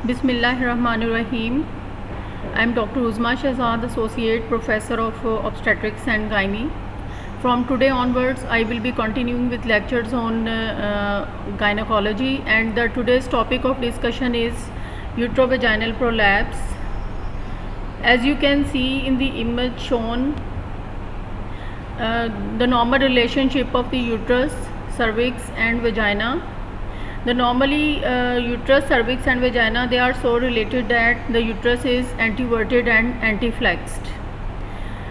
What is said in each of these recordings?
Bismillahirrahmanirrahim. I am Dr. Uzma Shahzad, Associate Professor of Obstetrics and Gynae. From today onwards, I will be continuing with lectures on gynecology, and today's topic of discussion is uterovaginal prolapse. As you can see in the image shown, the normal relationship of the uterus, cervix and vagina. The normally uterus, cervix and vagina, they are so related that the uterus is anteverted and anteflexed.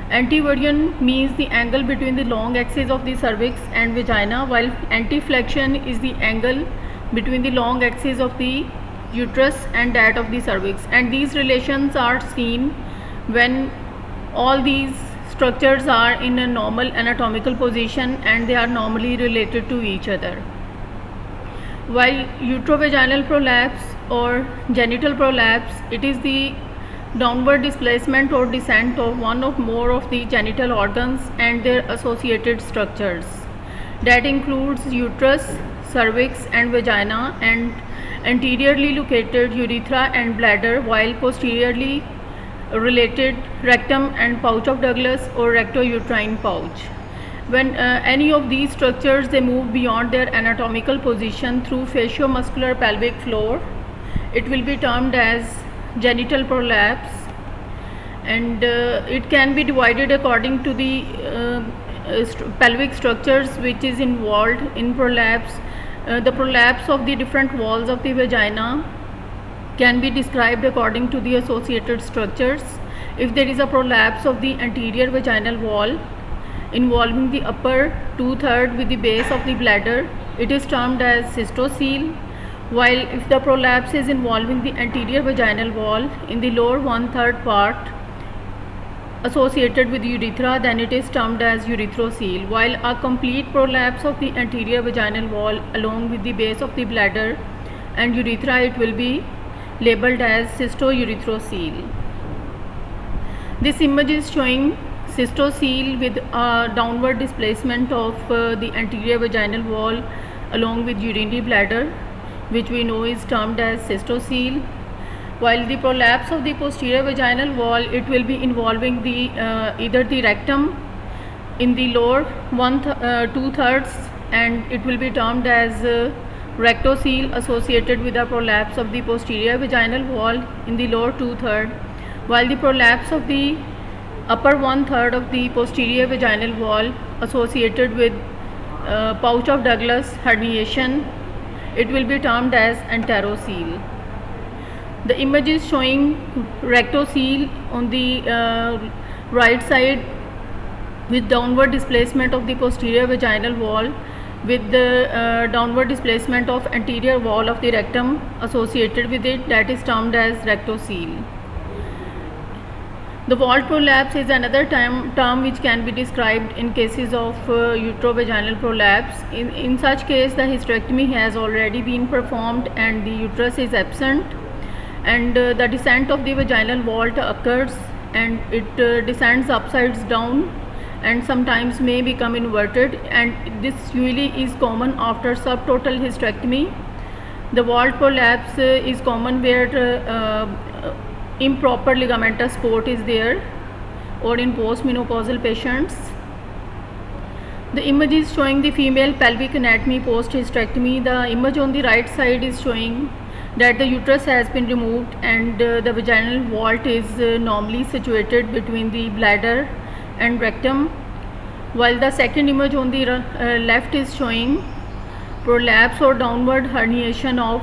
Anteversion means the angle between the long axis of the cervix and vagina, while anteflexion is the angle between the long axis of the uterus and that of the cervix. And these relations are seen when all these structures are in a normal anatomical position and they are normally related to each other. While uterovaginal prolapse or genital prolapse, it is the downward displacement or descent of one or more of the genital organs and their associated structures. That includes uterus, cervix and vagina, and anteriorly located urethra and bladder, while posteriorly related rectum and pouch of Douglas or rectouterine pouch. When any of these structures they move beyond their anatomical position through fasciomuscular pelvic floor, it will be termed as genital prolapse, and it can be divided according to the pelvic structures which is involved in prolapse. The prolapse of the different walls of the vagina can be described according to the associated structures. If there is a prolapse of the anterior vaginal wall involving the upper 2/3 with the base of the bladder, it is termed as cystocele, while if the prolapse is involving the anterior vaginal wall in the lower 1/3 part associated with urethra, then it is termed as urethrocoele, while a complete prolapse of the anterior vaginal wall along with the base of the bladder and urethra, it will be labeled as cystourethrocoele. This image is showing cystocele with a downward displacement of the anterior vaginal wall along with urinary bladder, which we know is termed as cystocele, while the prolapse of the posterior vaginal wall, it will be involving the either the rectum in the lower 2/3 and it will be termed as rectocele, associated with the prolapse of the posterior vaginal wall in the lower 2/3, while the prolapse of the upper 1/3 of the posterior vaginal wall associated with pouch of Douglas herniation, it will be termed as enterocele. The image is showing rectocele on the right side with downward displacement of the posterior vaginal wall with the downward displacement of anterior wall of the rectum associated with it, that is termed as rectocele. The wall prolapse is another term which can be described in cases of uterovaginal prolapse. In such case, the hysterectomy has already been performed and the uterus is absent, and the descent of the vaginal vault occurs and it descends upsides down and sometimes may become inverted, and this usually is common after subtotal hysterectomy. The vault prolapse is common where improper ligamentous support is there or in postmenopausal patients. The image is showing the female pelvic anatomy post hysterectomy. The image on the right side is showing that the uterus has been removed and the vaginal vault is normally situated between the bladder and rectum, while the second image on the left is showing prolapse or downward herniation of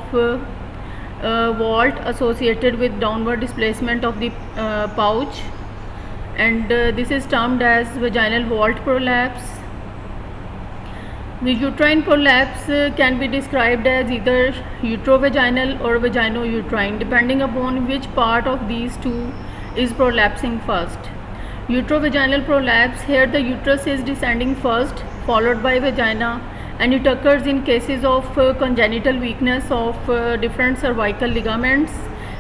vault associated with downward displacement of the pouch, and this is termed as vaginal vault prolapse. The uterine prolapse can be described as either uterovaginal or vaginouterine, depending upon which part of these two is prolapsing first. Uterovaginal prolapse, here the uterus is descending first, followed by vagina, and it occurs in cases of congenital weakness of different cervical ligaments,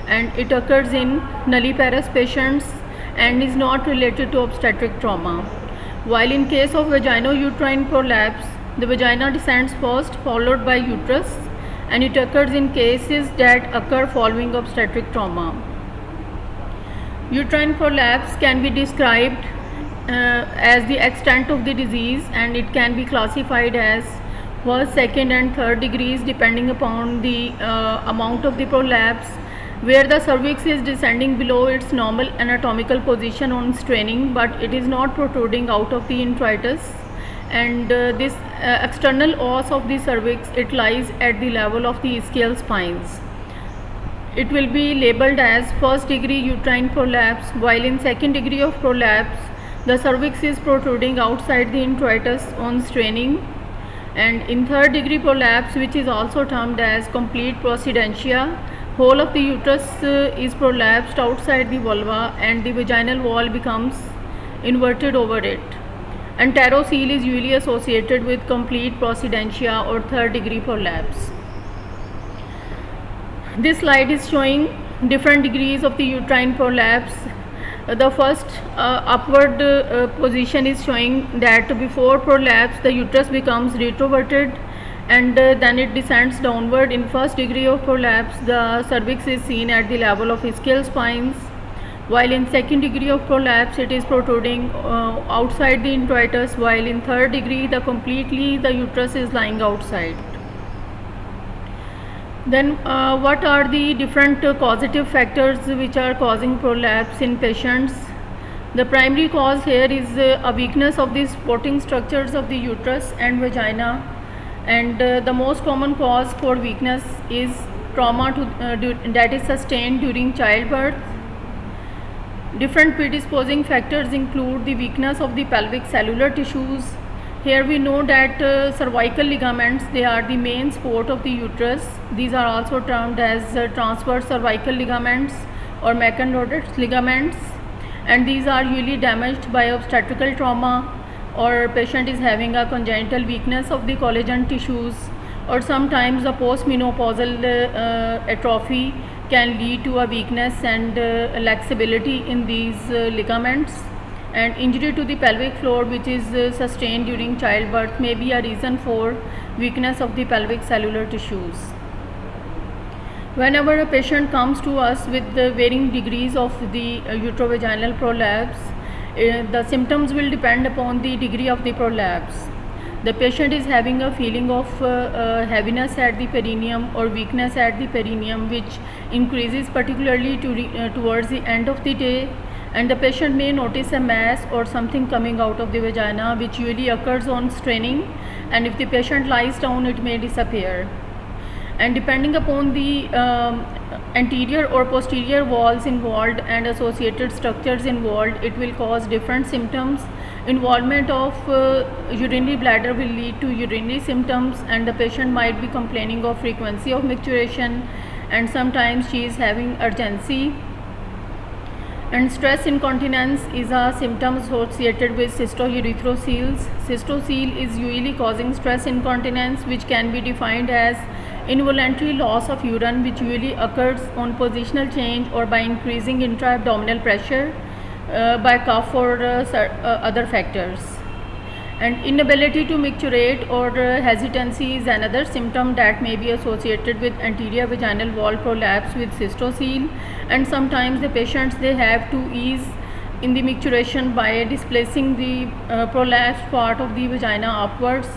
and it occurs in nulliparous patients and is not related to obstetric trauma. While in case of vaginouterine prolapse, the vagina descends first, followed by uterus, and it occurs in cases that occur following obstetric trauma. Uterine prolapse can be described as the extent of the disease, and it can be classified as first, second and third degrees depending upon the amount of the prolapse, where the cervix is descending below its normal anatomical position on straining, but it is not protruding out of the introitus. And this external os of the cervix, it lies at the level of the ischial spines. It will be labeled as first degree uterine prolapse, while in second degree of prolapse the cervix is protruding outside the introitus on straining, and in third degree prolapse, which is also termed as complete procedentia, whole of the uterus is prolapsed outside the vulva and the vaginal wall becomes inverted over it. Enterocele is usually associated with complete procedentia or third degree prolapse. This slide is showing different degrees of the uterine prolapse. The first upward position is showing that before prolapse the uterus becomes retroverted, and then it descends downward. In first degree of prolapse the cervix is seen at the level of ischial spines, while in second degree of prolapse it is protruding outside the introitus, while in third degree the uterus is lying outside. Then what are the different causative factors which are causing prolapse in patients? The primary cause here is a weakness of the supporting structures of the uterus and vagina, and the most common cause for weakness is trauma that is sustained during childbirth. Different predisposing factors include the weakness of the pelvic cellular tissues. Here we know that cervical ligaments, they are the main support of the uterus. These are also termed as transverse cervical ligaments or Macken-Rodgers ligaments, and these are usually damaged by obstetrical trauma, or patient is having a congenital weakness of the collagen tissues, or sometimes the postmenopausal atrophy can lead to a weakness and laxability in these ligaments. And injury to the pelvic floor which is sustained during childbirth may be a reason for weakness of the pelvic cellular tissues. Whenever a patient comes to us with the varying degrees of the uterovaginal prolapse, the symptoms will depend upon the degree of the prolapse. The patient is having a feeling of heaviness at the perineum or weakness at the perineum, which increases particularly towards the end of the day, and the patient may notice a mass or something coming out of the vagina, which usually occurs on straining, and if the patient lies down it may disappear. And depending upon the anterior or posterior walls involved and associated structures involved, it will cause different symptoms. Involvement of urinary bladder will lead to urinary symptoms, and the patient might be complaining of frequency of micturition, and sometimes she is having urgency. And stress incontinence is a symptom associated with cystourethroceles. Cystocele is usually causing stress incontinence, which can be defined as involuntary loss of urine, which usually occurs on positional change or by increasing intra-abdominal pressure, by cough or other factors. And inability to micturate or hesitancy is another symptom that may be associated with anterior vaginal wall prolapse with cystocele, and sometimes the patients, they have to ease in the micturation by displacing the prolapsed part of the vagina upwards,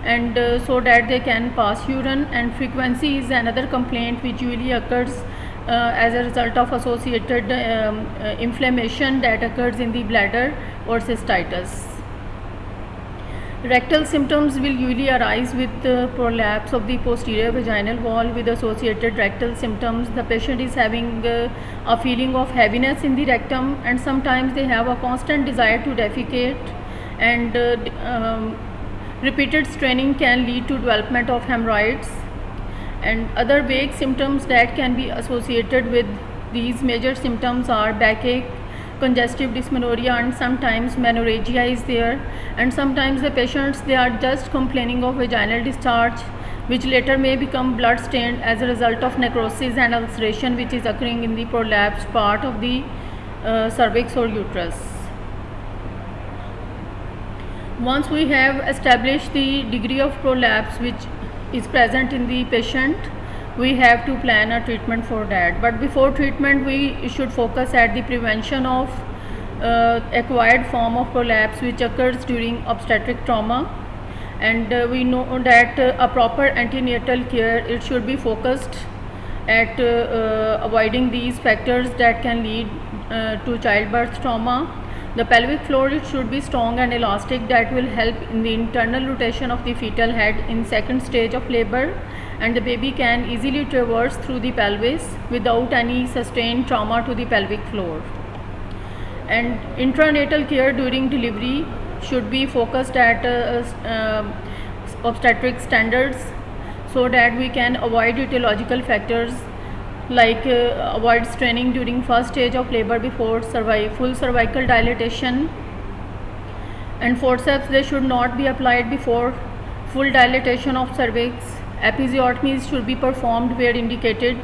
and so that they can pass urine. And frequency is another complaint which usually occurs as a result of associated inflammation that occurs in the bladder or cystitis. Rectal symptoms will usually arise with prolapse of the posterior vaginal wall with associated rectal symptoms. The patient is having a feeling of heaviness in the rectum, and sometimes they have a constant desire to defecate, and repeated straining can lead to development of hemorrhoids. And other vague symptoms that can be associated with these major symptoms are backache, congestive dysmenorrhea, and sometimes menorrhagia is there. And sometimes the patients, they are just complaining of vaginal discharge, which later may become blood stained as a result of necrosis and ulceration which is occurring in the prolapsed part of the cervix or uterus. Once we have established the degree of prolapse which is present in the patient, we have to plan a treatment for that. But before treatment, we should focus at the prevention of acquired form of prolapse which occurs during obstetric trauma. And we know that a proper antenatal care, it should be focused at avoiding these factors that can lead to childbirth trauma. The pelvic floor, it should be strong and elastic, that will help in the internal rotation of the fetal head in second stage of labor, and the baby can easily traverse through the pelvis without any sustained trauma to the pelvic floor. And intranatal care during delivery should be focused at obstetric standards, so that we can avoid etiological factors like avoid straining during first stage of labor before full cervical dilatation. And forceps, they should not be applied before full dilatation of cervix. Episiotomies should be performed where indicated,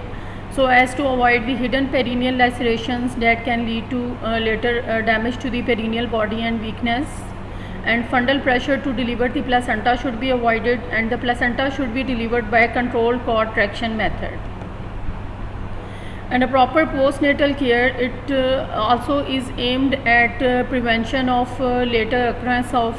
so as to avoid the hidden perineal lacerations that can lead to later damage to the perineal body and weakness. And fundal pressure to deliver the placenta should be avoided, and the placenta should be delivered by a controlled cord traction method. And a proper postnatal care, it also is aimed at prevention of later occurrence of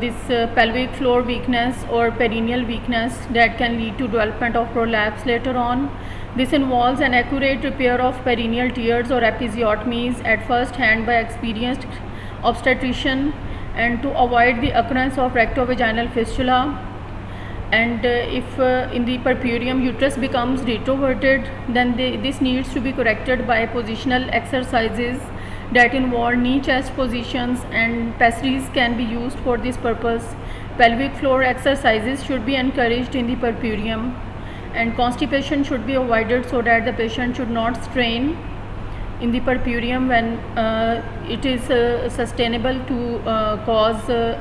this pelvic floor weakness or perineal weakness that can lead to development of prolapse later on. This involves an accurate repair of perineal tears or episiotomies at first hand by experienced obstetrician, and to avoid the occurrence of rectovaginal fistula. And if in the purpurium uterus becomes retroverted, then this needs to be corrected by positional exercises that involve knee chest positions, and pessaries can be used for this purpose. Pelvic floor exercises should be encouraged in the purpurium, and constipation should be avoided so that the patient should not strain in the purpurium when it is sustainable to cause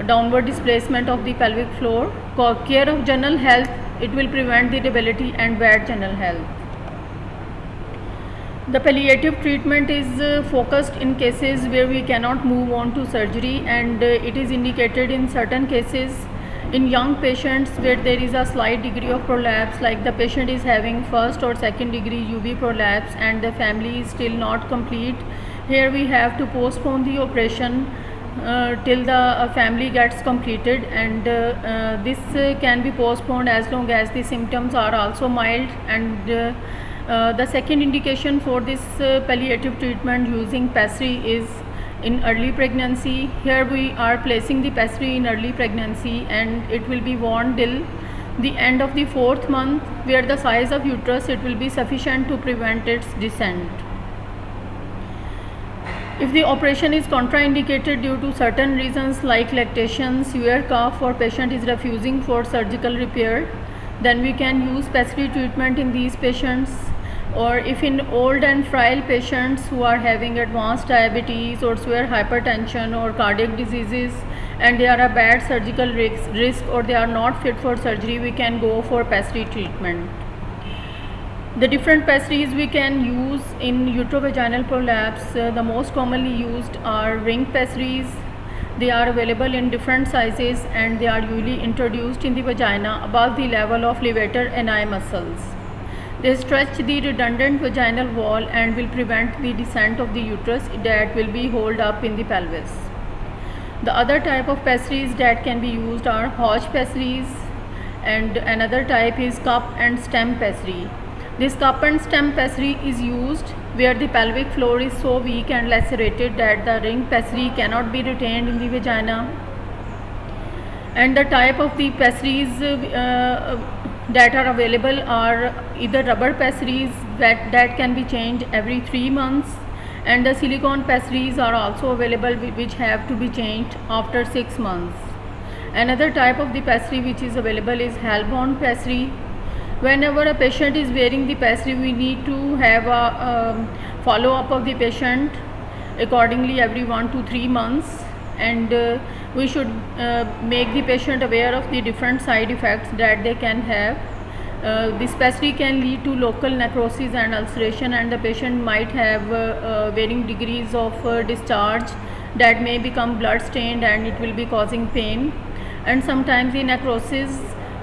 downward displacement of the pelvic floor. Care of general health, it will prevent the debility and bad general health. The palliative treatment is focused in cases where we cannot move on to surgery, and it is indicated in certain cases in young patients where there is a slight degree of prolapse, like the patient is having first or second degree UV prolapse and the family is still not complete. Here we have to postpone the operation till the family gets completed, and this can be postponed as long as the symptoms are also mild. And the second indication for this palliative treatment using pessary is in early pregnancy. Here we are placing the pessary in early pregnancy, and it will be worn till the end of the 4th month, where the size of uterus, it will be sufficient to prevent its descent. If the operation is contraindicated due to certain reasons like lactation, severe cough, or patient is refusing for surgical repair, then we can use pessary treatment in these patients. Or if in old and frail patients who are having advanced diabetes or severe hypertension or cardiac diseases, and they are a bad surgical risk or they are not fit for surgery, we can go for pessary treatment. The different pessaries we can use in uterovaginal prolapse, the most commonly used are ring pessaries. They are available in different sizes, and they are usually introduced in the vagina above the level of levator ani muscles. They stretch the redundant vaginal wall and will prevent the descent of the uterus that will be held up in the pelvis. The other type of pessaries that can be used are Hodge pessaries, and another type is cup and stem pessary. This cup and stem pessary is used where the pelvic floor is so weak and lacerated that the ring pessary cannot be retained in the vagina. And the type of the pessaries that are available are either rubber pessaries that can be changed every 3 months, and the silicone pessaries are also available which have to be changed after 6 months. Another type of the pessary which is available is Halborn pessary. Whenever a patient is wearing the pessary, we need to have a follow-up of the patient accordingly every 1 to 3 months, and we should make the patient aware of the different side effects that they can have. This pessary can lead to local necrosis and ulceration, and the patient might have varying degrees of discharge that may become blood stained, and it will be causing pain. And sometimes the necrosis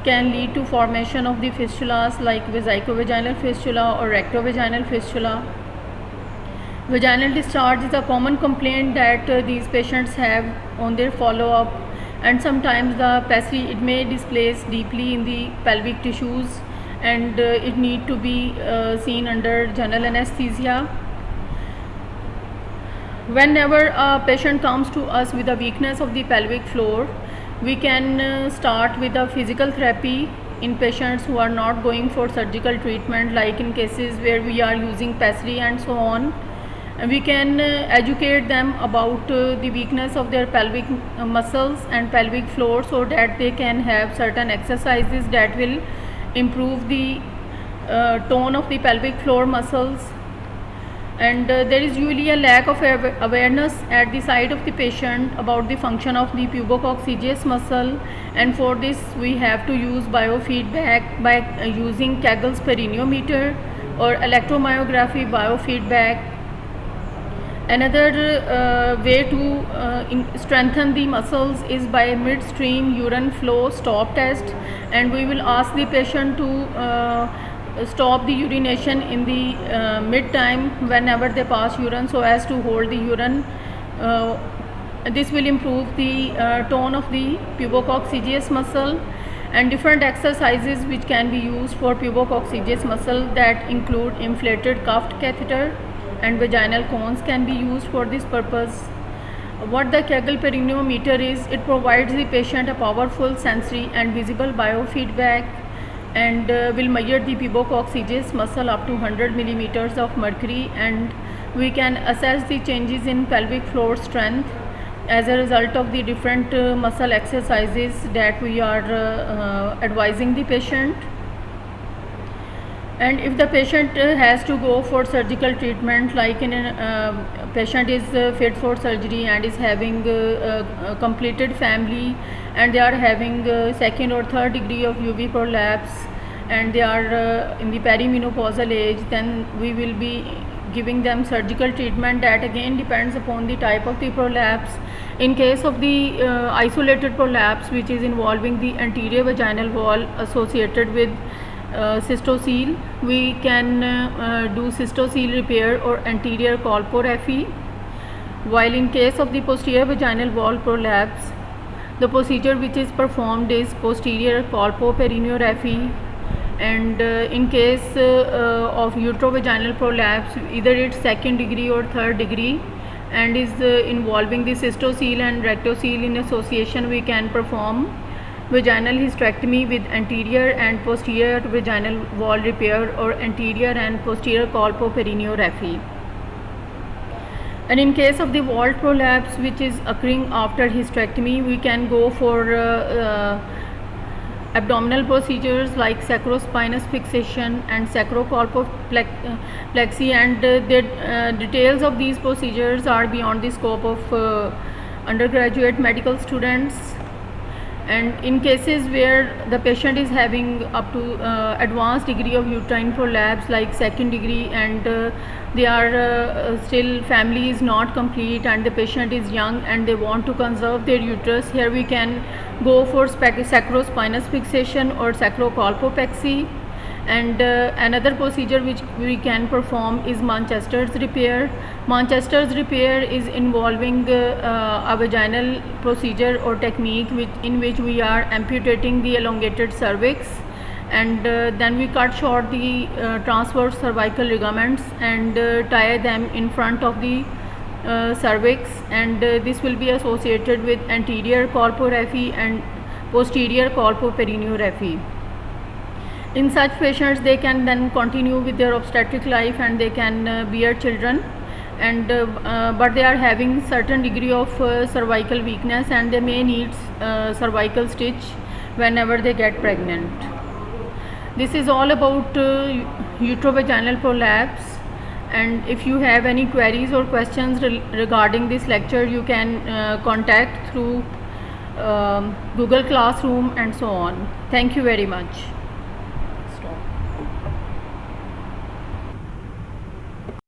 can lead to formation of the fistulas like vesicovaginal fistula or rectovaginal fistula. Vaginal discharge is a common complaint that these patients have on their follow-up, and sometimes the pessary, it may displace deeply in the pelvic tissues, and it need to be seen under general anesthesia. Whenever a patient comes to us with a weakness of the pelvic floor, we can start with a physical therapy in patients who are not going for surgical treatment, like in cases where we are using pessary and so on. And we can educate them about the weakness of their pelvic muscles and pelvic floor, so that they can have certain exercises that will improve the tone of the pelvic floor muscles. And there is usually a lack of awareness at the side of the patient about the function of the pubococcygeus muscle, and for this we have to use biofeedback by using Kegel's pereniometer or electromyography biofeedback. Another way to strengthen the muscles is by midstream urine flow stop test, and we will ask the patient to stop the urination in the mid time whenever they pass urine, so as to hold the urine. This will improve the tone of the pubococcygeus muscle. And different exercises which can be used for pubococcygeus muscle, that include inflated cuffed catheter and vaginal cones can be used for this purpose. What the Kegel pereniometer is, it provides the patient a powerful sensory and visible biofeedback, and will measure the pubococcygeus muscle up to 100 millimeters of mercury, and we can assess the changes in pelvic floor strength as a result of the different muscle exercises that we are advising the patient. And if the patient has to go for surgical treatment, like in a patient is fit for surgery and is having a completed family, and they are having second or third degree of UV prolapse, and they are in the perimenopausal age, then we will be giving them surgical treatment. That again depends upon the type of the prolapse. In case of the isolated prolapse, which is involving the anterior vaginal wall associated with cystocele, we can do cystocele repair or anterior colporrhaphy. While in case of the posterior vaginal wall prolapse, the procedure which is performed is posterior colpoperiniorrhaphy. And in case of uterovaginal prolapse, either it's second degree or third degree and is involving the cystocele and rectocele in association, we can perform vaginal hysterectomy with anterior and posterior vaginal wall repair or anterior and posterior colpoperiniorrhaphy. And in case of the wall prolapse which is occurring after hysterectomy, we can go for abdominal procedures like sacrospinous fixation and sacrocolpoplexy, and the details of these procedures are beyond the scope of undergraduate medical students. And in cases where the patient is having up to advanced degree of uterine prolapse like second degree, and they are still family is not complete and the patient is young and they want to conserve their uterus, here we can go for sacrospinous fixation or sacrocolpopexy. And another procedure which we can perform is Manchester's repair. Manchester's repair is involving a vaginal procedure or technique in which we are amputating the elongated cervix, and then we cut short the transverse cervical ligaments and tie them in front of the cervix, and this will be associated with anterior colporrhaphy and posterior colpoperiniorrhaphy. In such patients, they can then continue with their obstetric life and they can bear children, and but they are having certain degree of cervical weakness and they may need cervical stitch whenever they get pregnant. This is all about uterovaginal prolapse, and if you have any queries or questions regarding this lecture, you can contact through Google Classroom and so on. Thank you very much.